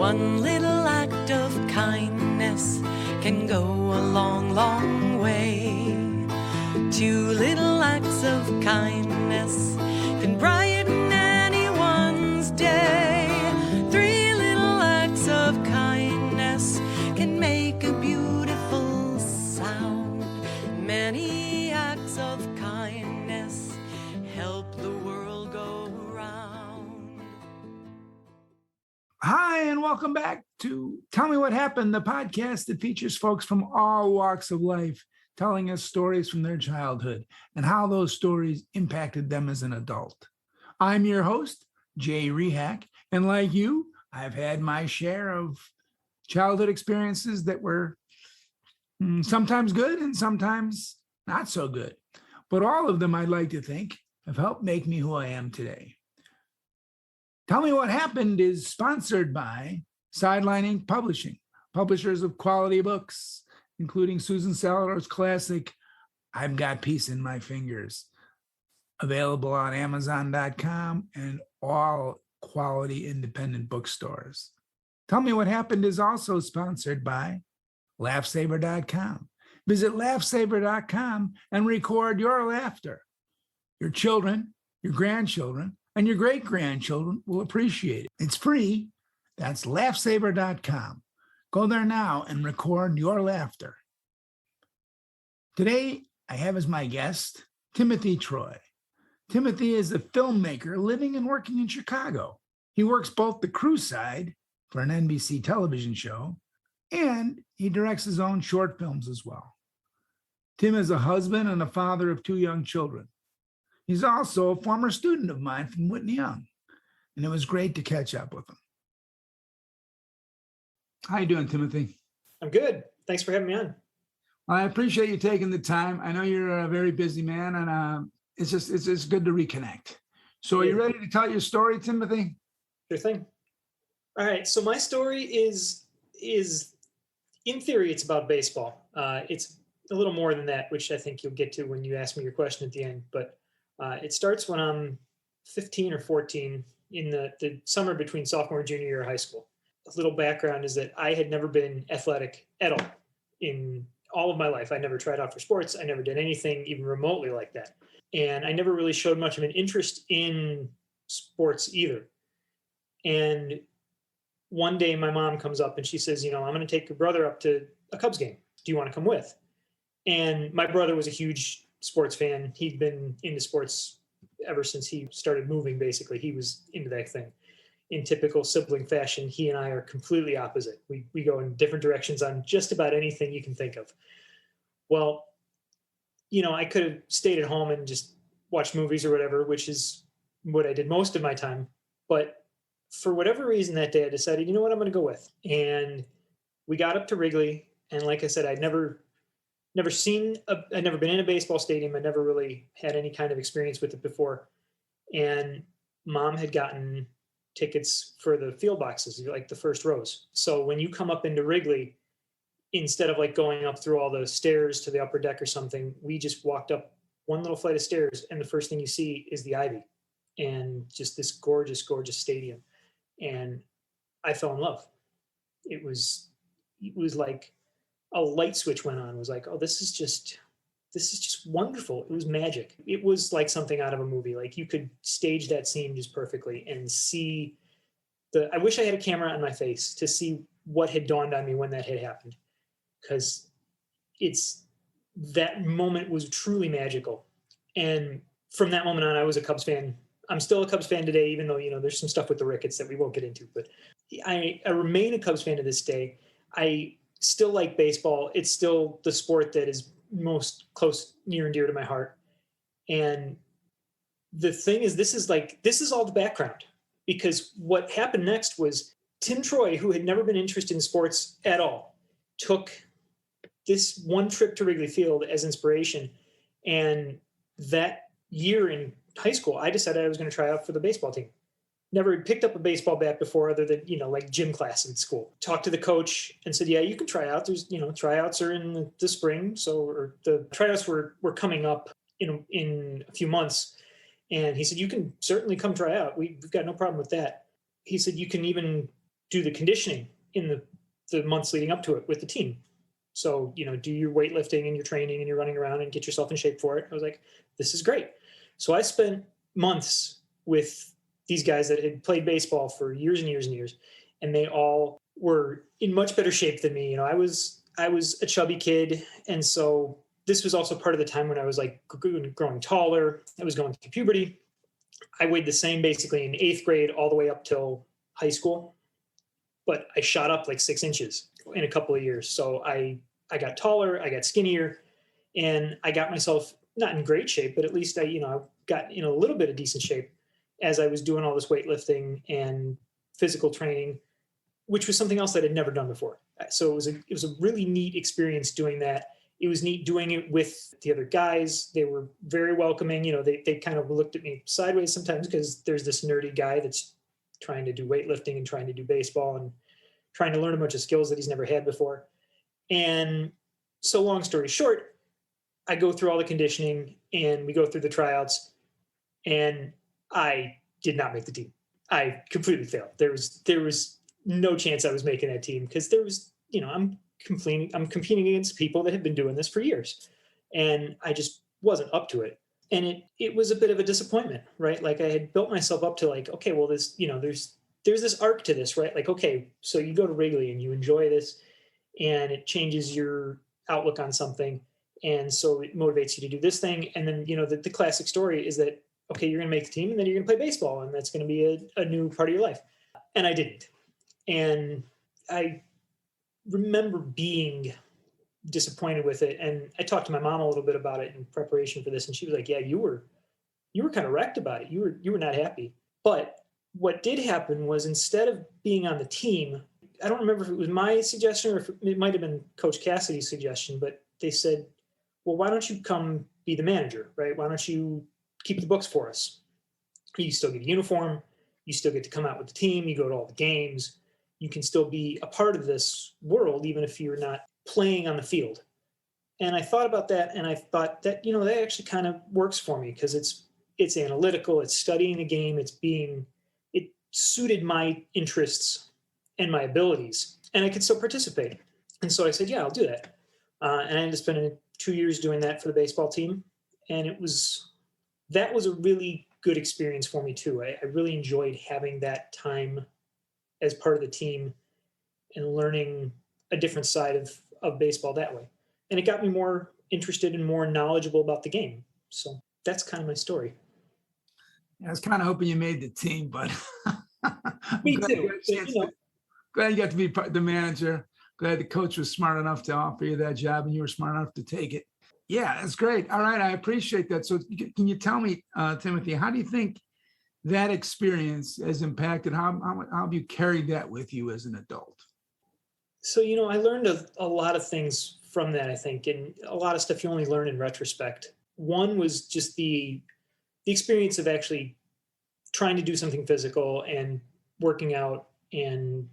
One little act of kindness can go a long, long way. Two little acts of kindness can brighten anyone's day. Three little acts of kindness can make a beautiful sound. Many acts of kindness help the world go round. Hi, and welcome back to Tell Me What Happened, the podcast that features folks from all walks of life telling us stories from their childhood and how those stories impacted them as an adult. I'm your host, Jay Rehack, and like you, I've had my share of childhood experiences that were sometimes good and sometimes not so good. But all of them, I'd like to think, have helped make me who I am today. Tell Me What Happened is sponsored by Sidelining Publishing, publishers of quality books, including Susan Salidor's classic, I've Got Peace in My Fingers, available on Amazon.com and all quality independent bookstores. Tell Me What Happened is also sponsored by LaughSaver.com. Visit LaughSaver.com and record your laughter. Your children, your grandchildren, and your great-grandchildren will appreciate it. It's free. That's LaughSaver.com. Go there now and record your laughter. Today, I have as my guest, Timothy Troy. Timothy is a filmmaker living and working in Chicago. He works both the crew side for an NBC television show, and he directs his own short films as well. Tim is a husband and a father of 2 young children. He's also a former student of mine from Whitney Young, and it was great to catch up with him. How you doing, Timothy? I'm good. Thanks for having me on. I appreciate you taking the time. I know you're a very busy man, and it's good to reconnect. So are you ready to tell your story, Timothy? Sure thing. All right. So my story is in theory, it's about baseball. It's a little more than that, which I think you'll get to when you ask me your question at the end. But it starts when I'm 15 or 14 in the summer between sophomore and junior year of high school. A little background is that I had never been athletic at all in all of my life. I never tried out for sports. I never did anything even remotely like that. And I never really showed much of an interest in sports either. And one day my mom comes up and she says, I'm going to take your brother up to a Cubs game. Do you want to come with? And my brother was a huge sports fan. He'd been into sports ever since he started moving, basically. He was into that thing. In typical sibling fashion, he and I are completely opposite. We go in different directions on just about anything you can think of. Well, I could have stayed at home and just watched movies or whatever, which is what I did most of my time. But for whatever reason that day, I decided, I'm going to go with. And we got up to Wrigley. And like I said, I'd never been in a baseball stadium. I never really had any kind of experience with it before. And Mom had gotten tickets for the field boxes, like the first rows. So when you come up into Wrigley, instead of like going up through all the stairs to the upper deck or something, we just walked up one little flight of stairs, and the first thing you see is the Ivy and just this gorgeous, gorgeous stadium. And I fell in love. It was like a light switch went on. It was like, oh, this is just wonderful. It was magic. It was like something out of a movie. Like you could stage that scene just perfectly and see I wish I had a camera on my face to see what had dawned on me when that had happened. Because that moment was truly magical. And from that moment on, I was a Cubs fan. I'm still a Cubs fan today, even though, there's some stuff with the Ricketts that we won't get into, but I remain a Cubs fan to this day. I still like baseball. It's still the sport that is most close, near and dear to my heart. And the thing is, this is all the background, because what happened next was Tim Troy, who had never been interested in sports at all, took this one trip to Wrigley Field as inspiration. And that year in high school, I decided I was going to try out for the baseball team. Never picked up a baseball bat before other than, like gym class in school. Talked to the coach and said, yeah, you can try out. There's, tryouts are in the spring. Or the tryouts were coming up in a few months. And he said, you can certainly come try out. We've got no problem with that. He said, you can even do the conditioning in the months leading up to it with the team. So, do your weightlifting and your training and your running around and get yourself in shape for it. I was like, this is great. So I spent months with these guys that had played baseball for years and years and years, and they all were in much better shape than me. I was a chubby kid, and so this was also part of the time when I was like growing taller. I was going through puberty. I weighed the same basically in 8th grade all the way up till high school, but I shot up like 6 inches in a couple of years. So I got taller, I got skinnier, and I got myself not in great shape, but at least I got in a little bit of decent shape as I was doing all this weightlifting and physical training, which was something else that I'd never done before. So it was a really neat experience doing that. It was neat doing it with the other guys. They were very welcoming. They kind of looked at me sideways sometimes because there's this nerdy guy that's trying to do weightlifting and trying to do baseball and trying to learn a bunch of skills that he's never had before. And so long story short, I go through all the conditioning and we go through the tryouts, and I did not make the team. I completely failed. There was no chance I was making that team because there was, I'm competing against people that have been doing this for years, and I just wasn't up to it. And it was a bit of a disappointment, right? Like I had built myself up to like, okay, well, this, there's this arc to this, right? Like, okay, so you go to Wrigley and you enjoy this, and it changes your outlook on something. And so it motivates you to do this thing. And then, the classic story is that, okay, you're going to make the team and then you're going to play baseball, and that's going to be a new part of your life. And I didn't. And I remember being disappointed with it. And I talked to my mom a little bit about it in preparation for this. And she was like, yeah, you were kind of wrecked about it. You were not happy. But what did happen was, instead of being on the team, I don't remember if it was my suggestion or if it might have been Coach Cassidy's suggestion, but they said, well, why don't you come be the manager, right? Why don't you keep the books for us? You still get a uniform. You still get to come out with the team. You go to all the games. You can still be a part of this world, even if you're not playing on the field. And I thought about that, and I thought that, that actually kind of works for me because it's analytical, it's studying the game, it suited my interests and my abilities, and I could still participate. And so I said, yeah, I'll do that. And I ended up spending 2 years doing that for the baseball team. And that was a really good experience for me too. I really enjoyed having that time as part of the team and learning a different side of baseball that way. And it got me more interested and more knowledgeable about the game. So that's kind of my story. I was kind of hoping you made the team, but Me too. Glad you got to be the manager. Glad the coach was smart enough to offer you that job and you were smart enough to take it. Yeah, that's great. All right, I appreciate that. So can you tell me, Timothy, how do you think that experience has impacted, how have you carried that with you as an adult? So, I learned a lot of things from that, I think, and a lot of stuff you only learn in retrospect. One was just the experience of actually trying to do something physical and working out and,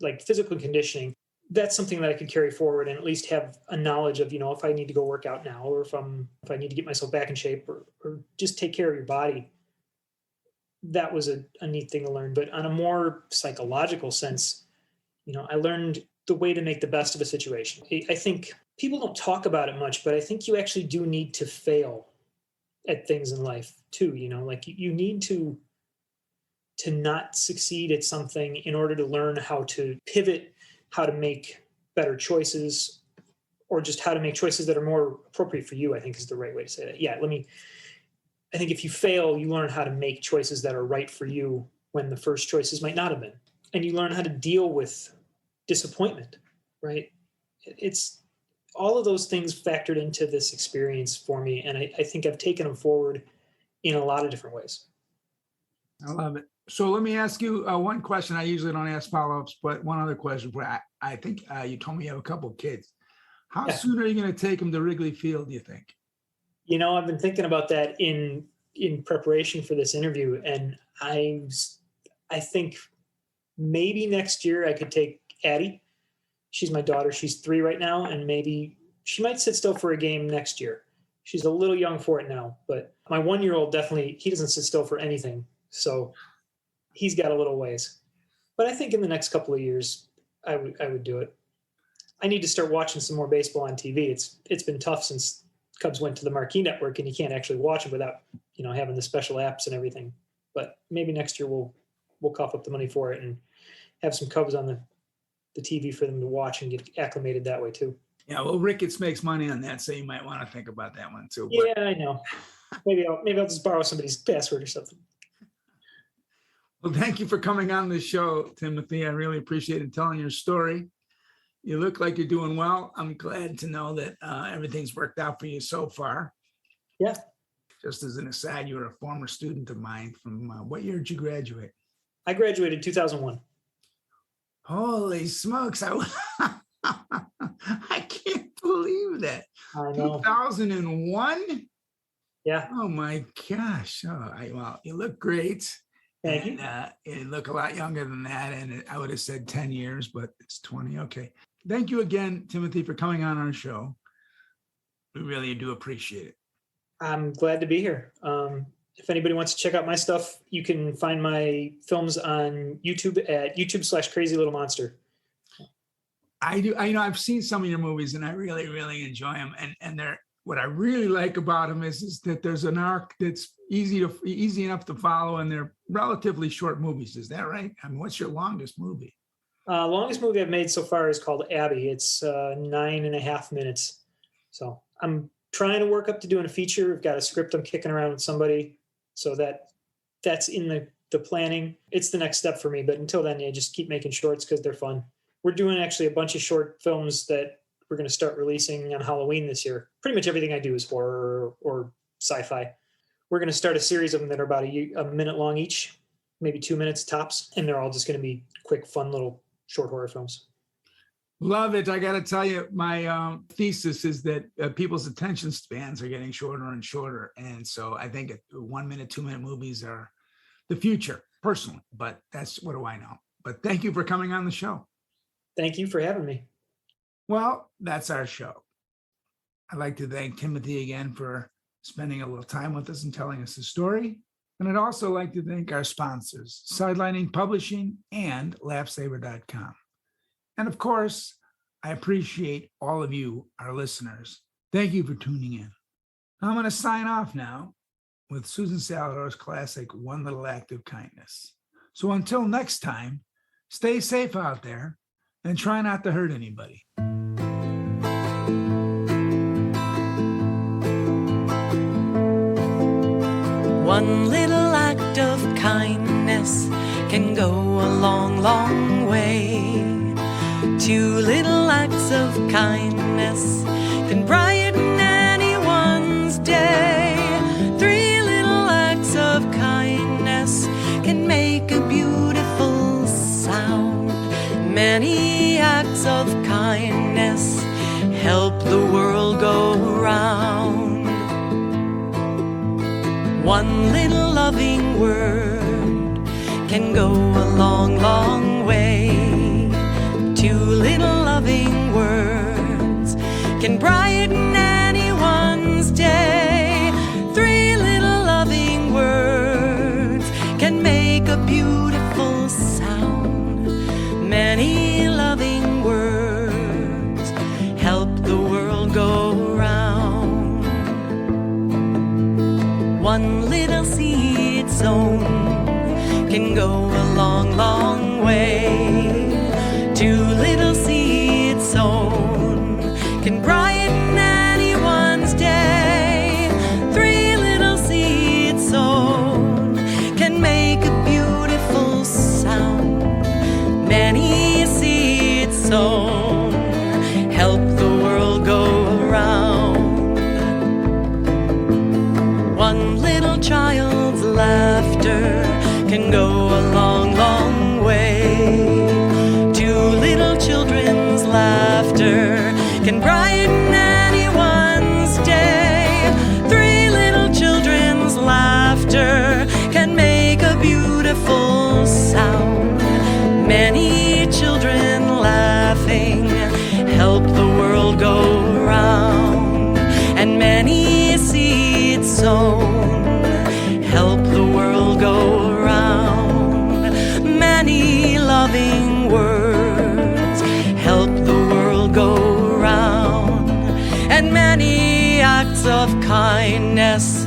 like physical conditioning. That's something that I could carry forward and at least have a knowledge of, if I need to go work out now, or if I need to get myself back in shape, or just take care of your body. That was a neat thing to learn. But on a more psychological sense, I learned the way to make the best of a situation. I think people don't talk about it much, but I think you actually do need to fail at things in life too. Like you need to not succeed at something in order to learn how to pivot, how to make better choices, or just how to make choices that are more appropriate for you, I think is the right way to say that. Yeah, I think if you fail, you learn how to make choices that are right for you when the first choices might not have been. And you learn how to deal with disappointment, right? It's all of those things factored into this experience for me. And I think I've taken them forward in a lot of different ways. I love it. So let me ask you one question. I usually don't ask follow-ups, but one other question. I think you told me you have a couple of kids. How soon are you going to take them to Wrigley Field, do you think? I've been thinking about that in preparation for this interview. And I think maybe next year I could take Addie. She's my daughter. She's 3 right now. And maybe she might sit still for a game next year. She's a little young for it now, but my 1-year-old definitely, he doesn't sit still for anything. So he's got a little ways. But I think in the next couple of years, I would do it. I need to start watching some more baseball on TV. It's been tough since Cubs went to the Marquee Network, and you can't actually watch it without, having the special apps and everything. But maybe next year we'll cough up the money for it and have some Cubs on the TV for them to watch and get acclimated that way too. Yeah, well, Ricketts makes money on that, so you might want to think about that one too. Yeah, I know. Maybe I'll just borrow somebody's password or something. Well, thank you for coming on the show, Timothy. I really appreciated telling your story. You look like you're doing well. I'm glad to know that everything's worked out for you so far. Yeah. Just as an aside, you were a former student of mine from what year did you graduate? I graduated 2001. Holy smokes. I can't believe that. I know. 2001? Yeah. Oh my gosh. Well, you look great. Thank you. You look a lot younger than that. And I would have said 10 years, but it's 20. Okay. Thank you again, Timothy, for coming on our show. We really do appreciate it. I'm glad to be here. If anybody wants to check out my stuff, you can find my films on YouTube at YouTube/Crazy Little Monster. I do. I've seen some of your movies and I really, really enjoy them. And what I really like about them is that there's an arc that's easy enough to follow, and they're relatively short movies. Is that right? I mean, what's your longest movie? Longest movie I've made so far is called Abby. It's 9.5 minutes. So I'm trying to work up to doing a feature. We've got a script I'm kicking around with somebody. So that's in the planning. It's the next step for me. But until then, just keep making shorts because they're fun. We're doing actually a bunch of short films that we're going to start releasing on Halloween this year. Pretty much everything I do is horror or sci-fi. We're going to start a series of them that are about a minute long each, maybe 2 minutes tops. And they're all just going to be quick, fun little short horror films. Love it. I got to tell you, my thesis is that people's attention spans are getting shorter and shorter. And so I think 1 minute, 2 minute movies are the future personally, but what do I know? But thank you for coming on the show. Thank you for having me. Well, that's our show. I'd like to thank Timothy again for spending a little time with us and telling us his story. And I'd also like to thank our sponsors, Sidelining Publishing and LaughSaver.com. And of course, I appreciate all of you, our listeners. Thank you for tuning in. I'm going to sign off now with Susan Salidor's classic, One Little Act of Kindness. So until next time, stay safe out there and try not to hurt anybody. One little act of kindness can go a long, long way. 2 little acts of kindness can brighten anyone's day. 3 little acts of kindness can make a beautiful sound. Many acts of kindness help the world go round. 1 little loving word can go a long, long way. 2 little loving words can brighten anyone's day. 3 little loving words can make a beautiful sound. Many loving words help the world go round. 1 little seed sown can go a long, long way. 2 little seeds sown can brighten anyone's day. 3 little seeds sown can make a beautiful sound. Many seeds sown help the world go around. 1 little child's laughter can go a long, long way. 2 little children's laughter can brighten anyone's day. 3 little children's laughter can make a beautiful sound. Many children laughing help the world go round. And many seeds sown help the world go round. Many loving happiness.